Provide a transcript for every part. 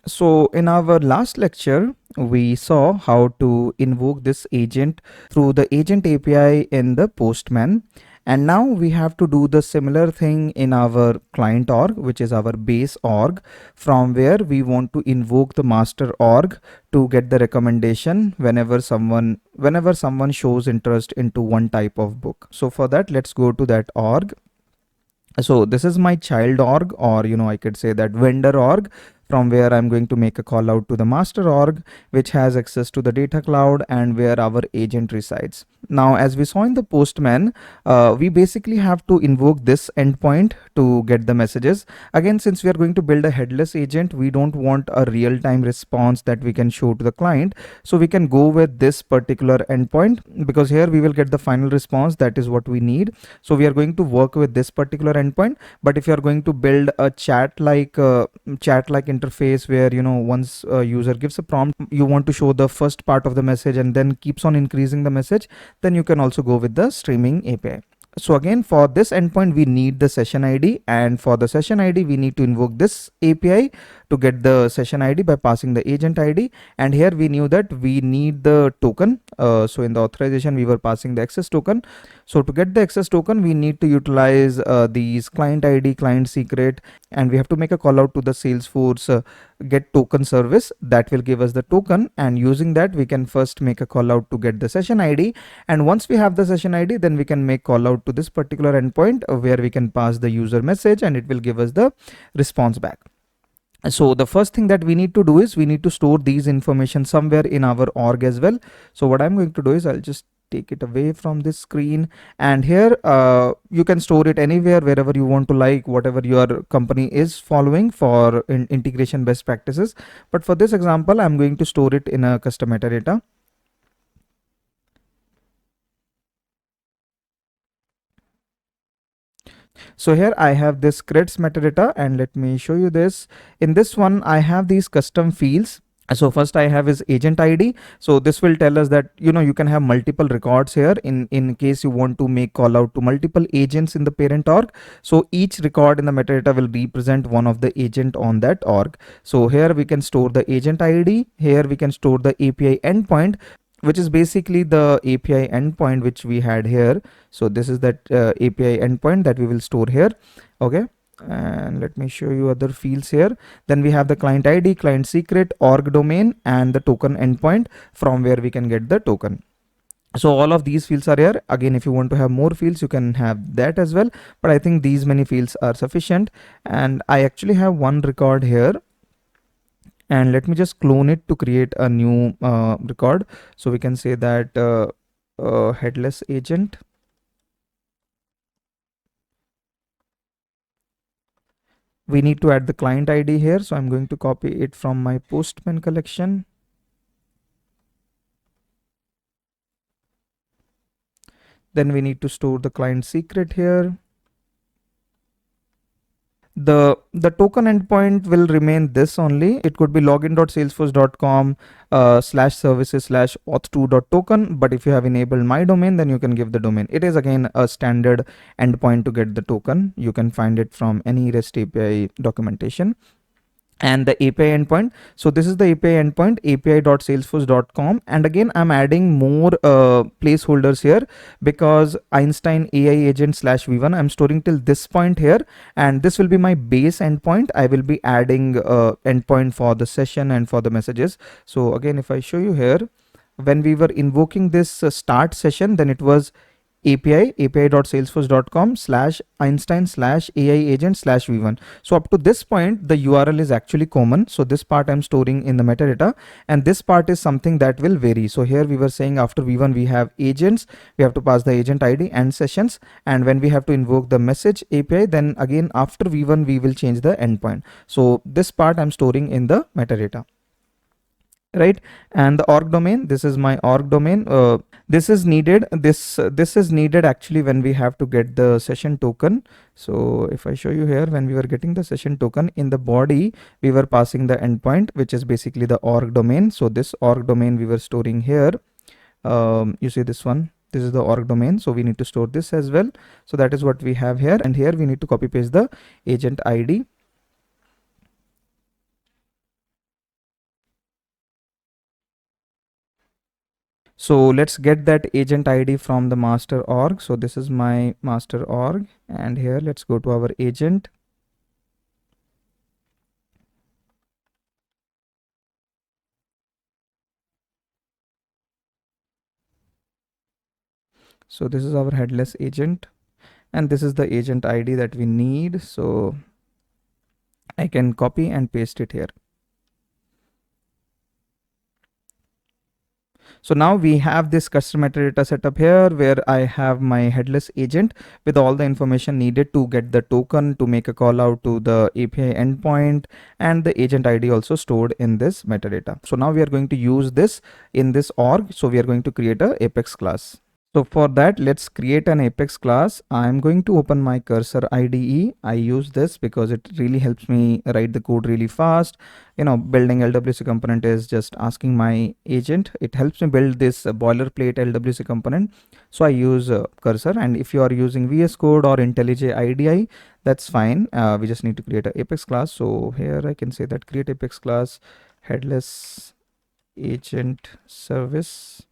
So in our last lecture, we saw how to invoke this agent through the agent API in the Postman. And now we have to do the similar thing in our client org, which is our base org, from where we want to invoke the master org to get the recommendation whenever someone shows interest into one type of book. So for that, let's go to that org. So this is my child org, or I could say that vendor org, from where I'm going to make a call out to the master org, which has access to the data cloud and where our agent resides. Now, as we saw in the Postman, we basically have to invoke this endpoint to get the messages. Again, since we are going to build a headless agent, we don't want a real-time response that we can show to the client. So we can go with this particular endpoint, because here we will get the final response. That is what we need. So we are going to work with this particular endpoint. But if you are going to build a chat-like interface where once a user gives a prompt, you want to show the first part of the message and then keeps on increasing the message, then you can also go with the streaming API. So again, for this endpoint, we need the session ID, and for the session ID, we need to invoke this API to get the session ID by passing the agent ID. And here we knew that we need the token. So in the authorization, we were passing the access token. So to get the access token, we need to utilize these client ID, client secret, and we have to make a call out to the Salesforce get token service that will give us the token. And using that, we can first make a call out to get the session ID. And once we have the session ID, then we can make call out to this particular endpoint where we can pass the user message and it will give us the response back. So the first thing that we need to do is we need to store these information somewhere in our org as well. So what I'm going to do is I'll just take it away from this screen, and here you can store it anywhere, wherever you want to, like whatever your company is following for integration best practices. But for this example, I'm going to store it in a custom metadata. So here I have this creds metadata, and let me show you this. In this one, I have these custom fields. So first I have is agent ID. So this will tell us that, you can have multiple records here in case you want to make call out to multiple agents in the parent org. So each record in the metadata will represent one of the agent on that org. So here we can store the agent ID. Here we can store the API endpoint, which is basically the API endpoint which we had here. So this is that API endpoint that we will store here. Okay. And let me show you other fields here. Then we have the client ID, client secret, org domain, and the token endpoint from where we can get the token. So all of these fields are here. Again, if you want to have more fields, you can have that as well. But I think these many fields are sufficient. And I actually have one record here. And let me just clone it to create a new record. So we can say that headless agent. We need to add the client ID here. So I'm going to copy it from my Postman collection. Then we need to store the client secret here. The token endpoint will remain this only. It could be login.salesforce.com /services/auth2.token. But if you have enabled my domain, then you can give the domain. It is again a standard endpoint to get the token. You can find it from any REST API documentation. And the API endpoint. So this is the API endpoint, api.salesforce.com. And again, I'm adding more placeholders here because Einstein AI agent /v1, I'm storing till this point here. And this will be my base endpoint. I will be adding endpoint for the session and for the messages. So again, if I show you here, when we were invoking this start session, then it was api.salesforce.com /Einstein /AI agent /v1. So up to this point, the URL is actually common. So this part I'm storing in the metadata, and this part is something that will vary. So here we were saying after v1, we have agents, we have to pass the agent ID and sessions. And when we have to invoke the message API, then again, after v1, we will change the endpoint. So this part I'm storing in the metadata. Right. And the org domain, this is my org domain. This is needed. This is needed actually when we have to get the session token. So if I show you here, when we were getting the session token in the body, we were passing the endpoint, which is basically the org domain. So this org domain we were storing here. You see this one. This is the org domain. So we need to store this as well. So that is what we have here. And here we need to copy paste the agent ID. So let's get that agent ID from the master org. So this is my master org, and here let's go to our agent. So this is our headless agent, and this is the agent ID that we need. So I can copy and paste it here. So now we have this custom metadata setup here where I have my headless agent with all the information needed to get the token, to make a call out to the API endpoint, and the agent ID also stored in this metadata. So now we are going to use this in this org. So we are going to create a Apex class. So for that, let's create an Apex class. I'm going to open my cursor IDE. I use this because it really helps me write the code really fast. You know, building LWC component is just asking my agent. It helps me build this boilerplate LWC component. So I use cursor, and if you are using VS Code or IntelliJ IDE, that's fine. We just need to create an Apex class. So here I can say that create Apex class headless agent service.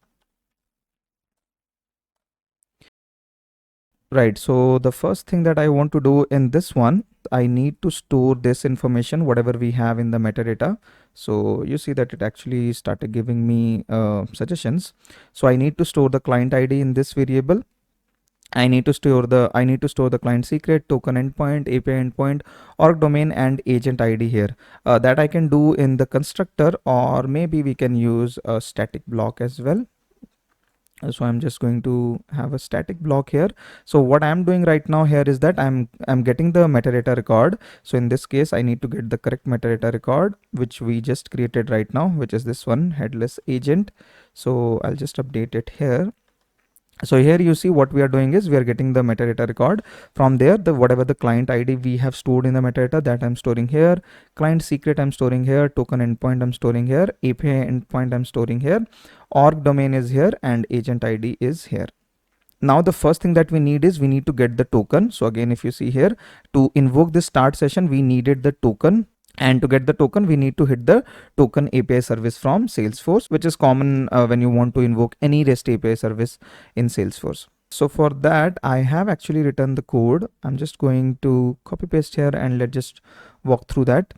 Right, so the first thing that I want to do in this one, I need to store this information, whatever we have in the metadata. So you see that it actually started giving me suggestions. So I need to store the client ID in this variable. I need to store the client secret, token endpoint, API endpoint, org domain, and agent ID here. That I can do in the constructor, or maybe we can use a static block as well. So I'm just going to have a static block here. So what I'm doing right now here is that I'm getting the metadata record. So in this case, I need to get the correct metadata record, which we just created right now, which is this one, headless agent. So I'll just update it here. So here you see what we are doing is we are getting the metadata record. From there, the whatever the client ID we have stored in the metadata, that I'm storing here, client secret I'm storing here, token endpoint I'm storing here, API endpoint I'm storing here, org domain is here, and agent ID is here. Now the first thing that we need is we need to get the token. So again, if you see here, to invoke this start session, we needed the token. And to get the token, we need to hit the token API service from Salesforce, which is common when you want to invoke any REST API service in Salesforce. So for that, I have actually written the code. I'm just going to copy paste here, and let's just walk through that.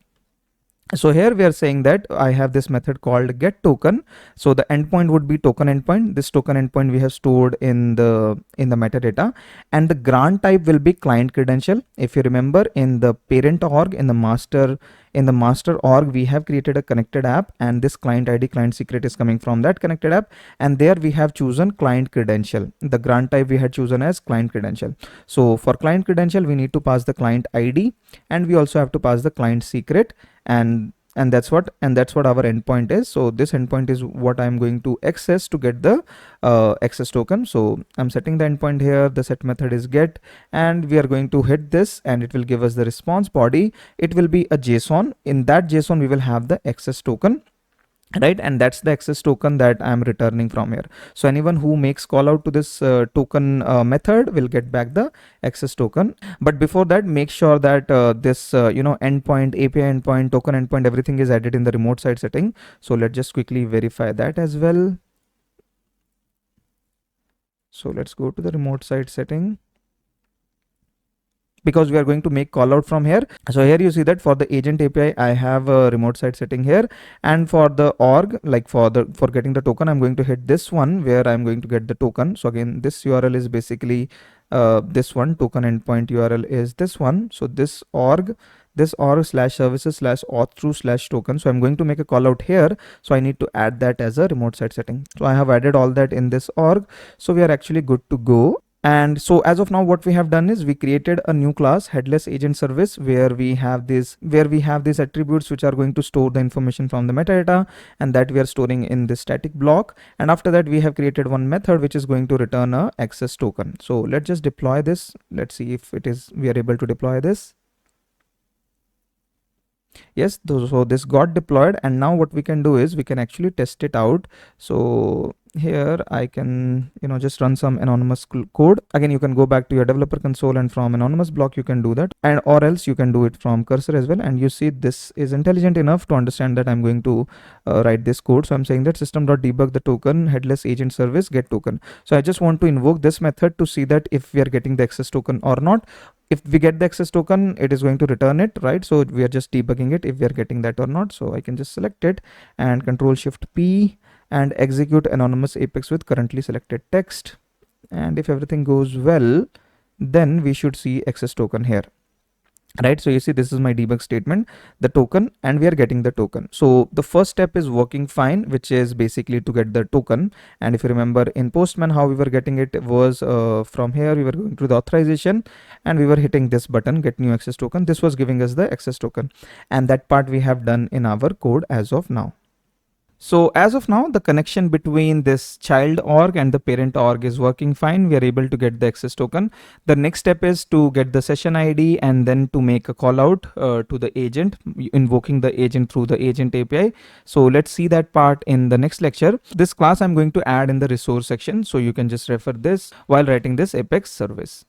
So here we are saying that I have this method called get token. So the endpoint would be token endpoint. This token endpoint we have stored in the metadata, and the grant type will be client credential. If you remember, in the parent org, in the master org, we have created a connected app, and this client ID, client secret is coming from that connected app, and there we have chosen client credential. The grant type we had chosen as client credential. So for client credential, we need to pass the client ID, and we also have to pass the client secret, and that's what our endpoint is. So this endpoint is what I'm going to access to get the access token. So I'm setting the endpoint here. The set method is get, and we are going to hit this, and it will give us the response body. It will be a JSON. In that JSON, we will have the access token, right? And that's the access token that I'm returning from here. So anyone who makes call out to this token method will get back the access token. But before that, make sure that this endpoint, API endpoint, token endpoint, everything is added in the remote side setting. So let's just quickly verify that as well. So let's go to the remote side setting, because we are going to make call out from here. So here you see that for the agent API, I have a remote side setting here, and for the org, like for getting the token, I'm going to hit this one where I'm going to get the token. So again, this URL is basically this one, token endpoint URL is this one. So this org slash services slash auth true slash token. So I'm going to make a call out here. So I need to add that as a remote side setting. So I have added all that in this org. So we are actually good to go. And so as of now, what we have done is we created a new class, headless agent service, where we have these attributes which are going to store the information from the metadata, and that we are storing in this static block. And after that, we have created one method which is going to return a access token. So let's just deploy this. Let's see if we are able to deploy this. Yes, so this got deployed, and now what we can do is we can actually test it out. So here I can, just run some anonymous code. Again, you can go back to your developer console, and from anonymous block you can do that, and or else you can do it from cursor as well. And you see this is intelligent enough to understand that I'm going to write this code. So I'm saying that system.debug the token headless agent service get token. So I just want to invoke this method to see that if we are getting the access token or not. If we get the access token, it is going to return it, right? So we are just debugging it if we are getting that or not. So I can just select it and Control Shift P and execute anonymous apex with currently selected text. And if everything goes well, then we should see access token here. Right, so you see this is my debug statement, the token, and we are getting the token. So the first step is working fine, which is basically to get the token. And if you remember in Postman, how we were getting it was from here we were going to the authorization and we were hitting this button, get new access token. This was giving us the access token, and that part we have done in our code as of now. So as of now, the connection between this child org and the parent org is working fine. We are able to get the access token. The next step is to get the session ID and then to make a call out to the agent, invoking the agent through the agent API. So let's see that part in the next lecture. This class I'm going to add in the resource section, so you can just refer this while writing this Apex service.